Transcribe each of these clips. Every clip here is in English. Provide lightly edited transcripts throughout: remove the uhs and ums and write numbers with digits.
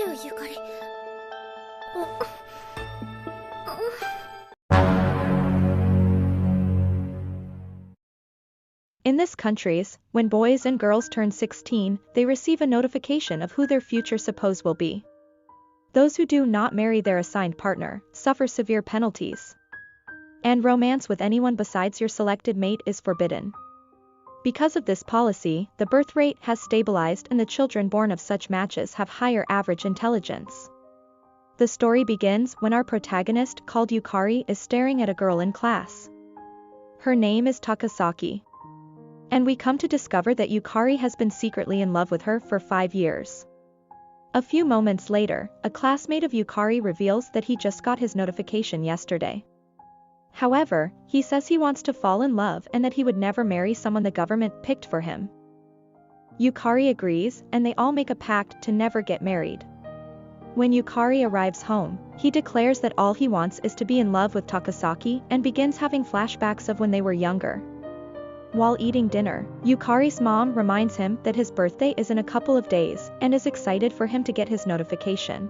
よ、ゆかり。In these countries, when boys and girls turn 16, they receive a notification of who their future spouse will be. Those who do not marry their assigned partner suffer severe penalties. And romance with anyone besides your selected mate is forbidden. Because of this policy, the birth rate has stabilized and the children born of such matches have higher average intelligence. The story begins when our protagonist, called Yukari, is staring at a girl in class. Her name is Takasaki. And we come to discover that Yukari has been secretly in love with her for 5 years. A few moments later, a classmate of Yukari reveals that he just got his notification yesterday. However, he says he wants to fall in love and that he would never marry someone the government picked for him. Yukari agrees, and they all make a pact to never get married. When Yukari arrives home, he declares that all he wants is to be in love with Takasaki and begins having flashbacks of when they were younger. While eating dinner, Yukari's mom reminds him that his birthday is in a couple of days and is excited for him to get his notification.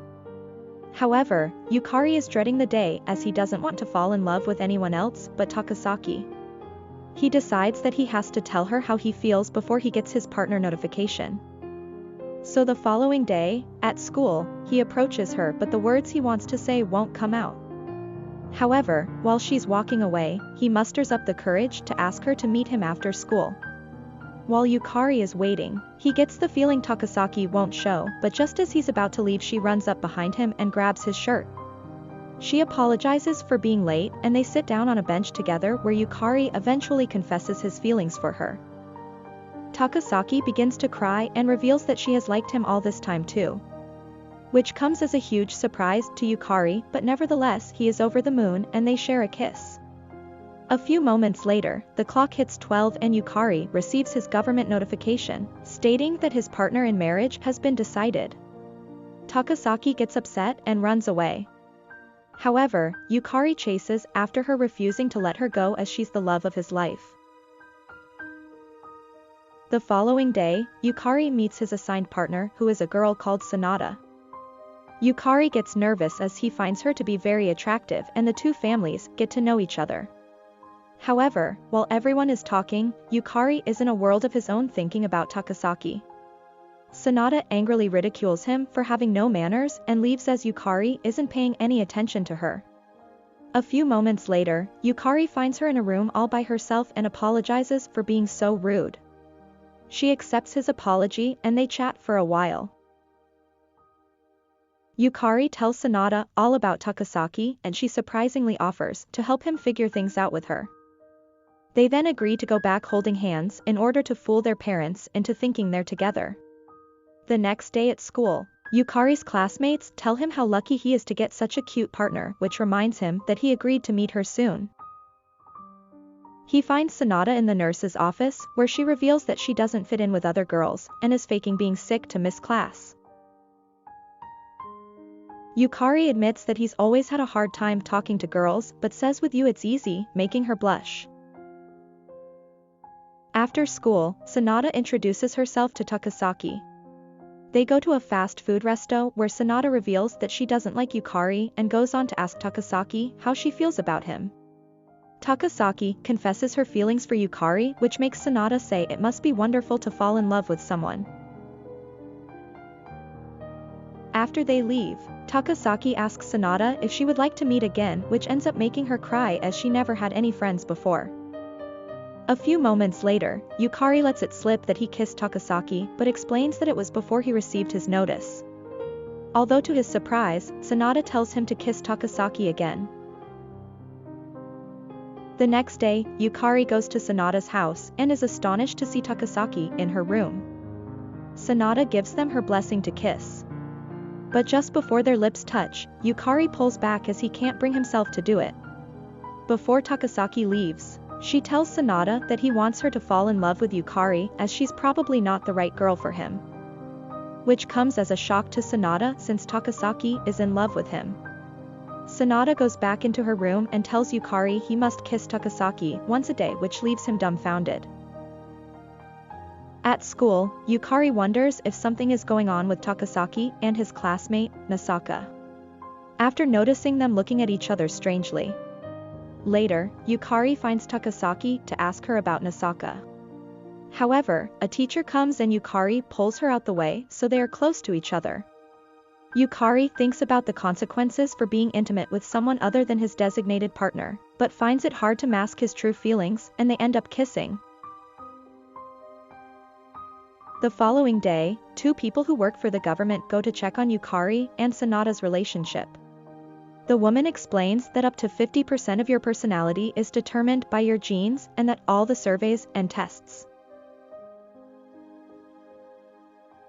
However, Yukari is dreading the day as he doesn't want to fall in love with anyone else but Takasaki. He decides that he has to tell her how he feels before he gets his partner notification. So the following day, at school, he approaches her but the words he wants to say won't come out. However, while she's walking away, he musters up the courage to ask her to meet him after school. While Yukari is waiting, he gets the feeling Takasaki won't show, but just as he's about to leave, she runs up behind him and grabs his shirt. She apologizes for being late and they sit down on a bench together where Yukari eventually confesses his feelings for her. Takasaki begins to cry and reveals that she has liked him all this time too. Which comes as a huge surprise to Yukari, but nevertheless he is over the moon and they share a kiss. A few moments later, the clock hits 12 and Yukari receives his government notification, stating that his partner in marriage has been decided. Takasaki gets upset and runs away. However, Yukari chases after her, refusing to let her go as she's the love of his life. The following day, Yukari meets his assigned partner, who is a girl called Sanada. Yukari gets nervous as he finds her to be very attractive and the two families get to know each other. However, while everyone is talking, Yukari is in a world of his own thinking about Takasaki. Sanada angrily ridicules him for having no manners and leaves as Yukari isn't paying any attention to her. A few moments later, Yukari finds her in a room all by herself and apologizes for being so rude. She accepts his apology and they chat for a while. Yukari tells Sanada all about Takasaki and she surprisingly offers to help him figure things out with her. They then agree to go back holding hands in order to fool their parents into thinking they're together. The next day at school, Yukari's classmates tell him how lucky he is to get such a cute partner, which reminds him that he agreed to meet her soon. He finds Sanada in the nurse's office, where she reveals that she doesn't fit in with other girls and is faking being sick to miss class. Yukari admits that he's always had a hard time talking to girls but says with you it's easy, making her blush. After school, Sanada introduces herself to Takasaki. They go to a fast food resto where Sanada reveals that she doesn't like Yukari and goes on to ask Takasaki how she feels about him. Takasaki confesses her feelings for Yukari, which makes Sanada say it must be wonderful to fall in love with someone. After they leave, Takasaki asks Sanada if she would like to meet again, which ends up making her cry as she never had any friends before. A few moments later, Yukari lets it slip that he kissed Takasaki but explains that it was before he received his notice. Although to his surprise, Sanada tells him to kiss Takasaki again. The next day, Yukari goes to Sanada's house and is astonished to see Takasaki in her room. Sanada gives them her blessing to kiss. But just before their lips touch, Yukari pulls back as he can't bring himself to do it. Before Takasaki leaves, she tells Sanada that he wants her to fall in love with Yukari as she's probably not the right girl for him. Which comes as a shock to Sanada since Takasaki is in love with him. Sanada goes back into her room and tells Yukari he must kiss Takasaki once a day, which leaves him dumbfounded. At school, Yukari wonders if something is going on with Takasaki and his classmate, Nasaka. After noticing them looking at each other strangely. Later, Yukari finds Takasaki to ask her about Nasaka. However, a teacher comes and Yukari pulls her out the way so they are close to each other. Yukari thinks about the consequences for being intimate with someone other than his designated partner, but finds it hard to mask his true feelings and they end up kissing. The following day, two people who work for the government go to check on Yukari and Sanada's relationship. The woman explains that up to 50% of your personality is determined by your genes and that all the surveys and tests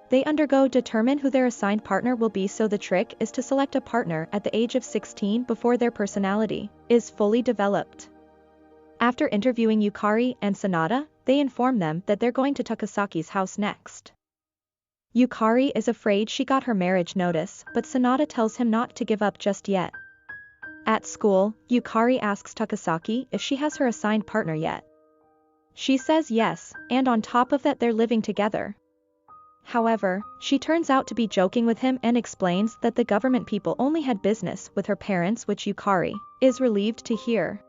they undergo determine who their assigned partner will be, so the trick is to select a partner at the age of 16 before their personality is fully developed. After interviewing Yukari and Sanada, they inform them that they're going to Takasaki's house next. Yukari is afraid she got her marriage notice, but Sanada tells him not to give up just yet. At school, Yukari asks Takasaki if she has her assigned partner yet. She says yes, and on top of that they're living together. However, she turns out to be joking with him and explains that the government people only had business with her parents, which Yukari is relieved to hear.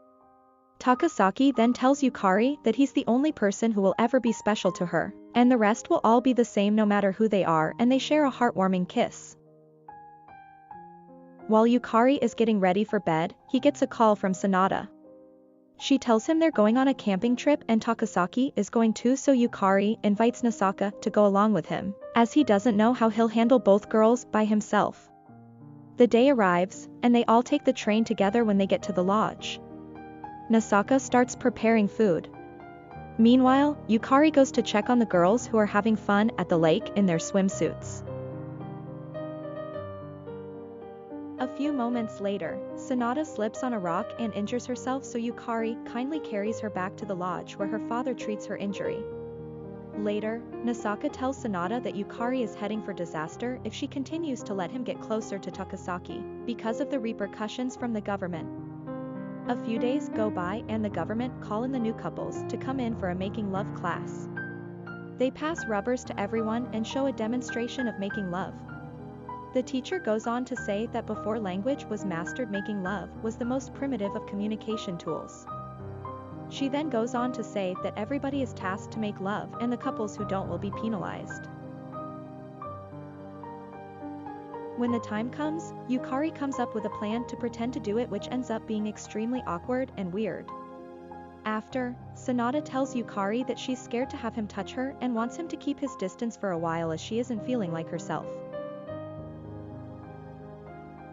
Takasaki then tells Yukari that he's the only person who will ever be special to her, and the rest will all be the same no matter who they are, and they share a heartwarming kiss. While Yukari is getting ready for bed, he gets a call from Sanada. She tells him they're going on a camping trip and Takasaki is going too, so Yukari invites Nasaka to go along with him, as he doesn't know how he'll handle both girls by himself. The day arrives, and they all take the train together when they get to the lodge. Nasaka starts preparing food. Meanwhile, Yukari goes to check on the girls who are having fun at the lake in their swimsuits. A few moments later, Sanada slips on a rock and injures herself, so Yukari kindly carries her back to the lodge where her father treats her injury. Later, Nasaka tells Sanada that Yukari is heading for disaster if she continues to let him get closer to Takasaki, because of the repercussions from the government. A few days go by and the government call in the new couples to come in for a making love class. They pass rubbers to everyone and show a demonstration of making love. The teacher goes on to say that before language was mastered, making love was the most primitive of communication tools. She then goes on to say that everybody is tasked to make love and the couples who don't will be penalized. When the time comes, Yukari comes up with a plan to pretend to do it, which ends up being extremely awkward and weird. After, Sanada tells Yukari that she's scared to have him touch her and wants him to keep his distance for a while as she isn't feeling like herself.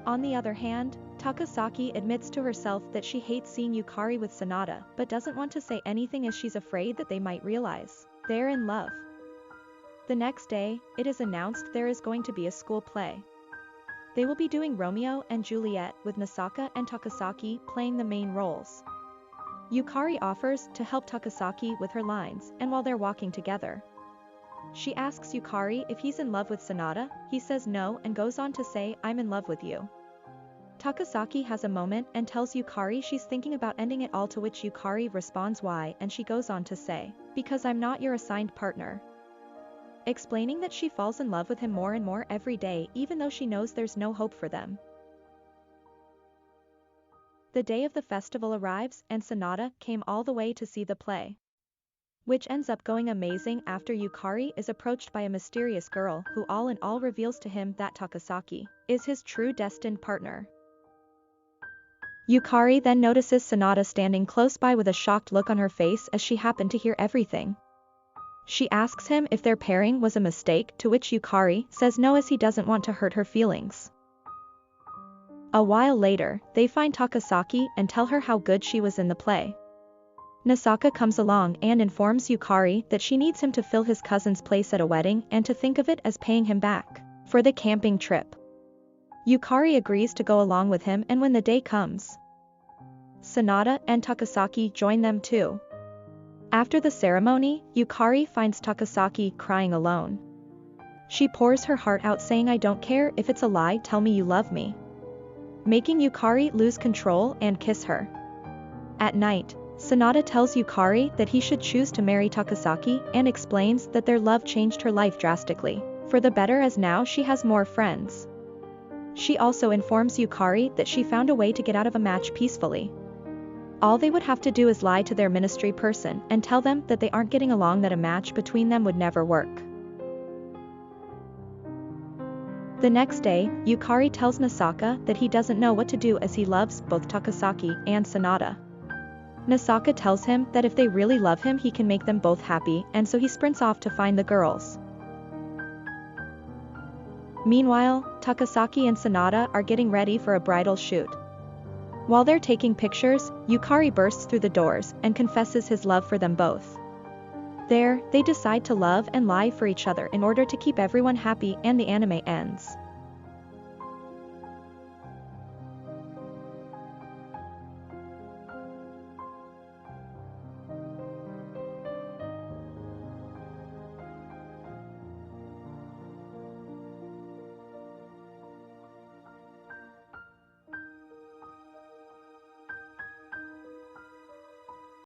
On the other hand, Takasaki admits to herself that she hates seeing Yukari with Sanada, but doesn't want to say anything as she's afraid that they might realize they're in love. The next day, it is announced there is going to be a school play. They will be doing Romeo and Juliet, with Nasaka and Takasaki playing the main roles. Yukari offers to help Takasaki with her lines, and while they're walking together, she asks Yukari if he's in love with Sanada. He says no and goes on to say, "I'm in love with you." Takasaki has a moment and tells Yukari she's thinking about ending it all, to which Yukari responds why, and she goes on to say, "Because I'm not your assigned partner." Explaining that she falls in love with him more and more every day, even though she knows there's no hope for them. The day of the festival arrives and Sanada came all the way to see the play, which ends up going amazing after Yukari is approached by a mysterious girl who all in all reveals to him that Takasaki is his true destined partner. Yukari then notices Sanada standing close by with a shocked look on her face as she happened to hear everything. She asks him if their pairing was a mistake, to which Yukari says no as he doesn't want to hurt her feelings. A while later, they find Takasaki and tell her how good she was in the play. Nasaka comes along and informs Yukari that she needs him to fill his cousin's place at a wedding and to think of it as paying him back for the camping trip. Yukari agrees to go along with him, and when the day comes, Sanada and Takasaki join them too. After the ceremony, Yukari finds Takasaki crying alone. She pours her heart out saying, "I don't care if it's a lie, tell me you love me," making Yukari lose control and kiss her. At night, Sanada tells Yukari that he should choose to marry Takasaki and explains that their love changed her life drastically, for the better as now she has more friends. She also informs Yukari that she found a way to get out of a match peacefully. All they would have to do is lie to their ministry person and tell them that they aren't getting along, that a match between them would never work. The next day, Yukari tells Nasaka that he doesn't know what to do as he loves both Takasaki and Sanada. Nasaka tells him that if they really love him he can make them both happy, and so he sprints off to find the girls. Meanwhile, Takasaki and Sanada are getting ready for a bridal shoot. While they're taking pictures, Yukari bursts through the doors and confesses his love for them both. There, they decide to love and lie for each other in order to keep everyone happy, and the anime ends.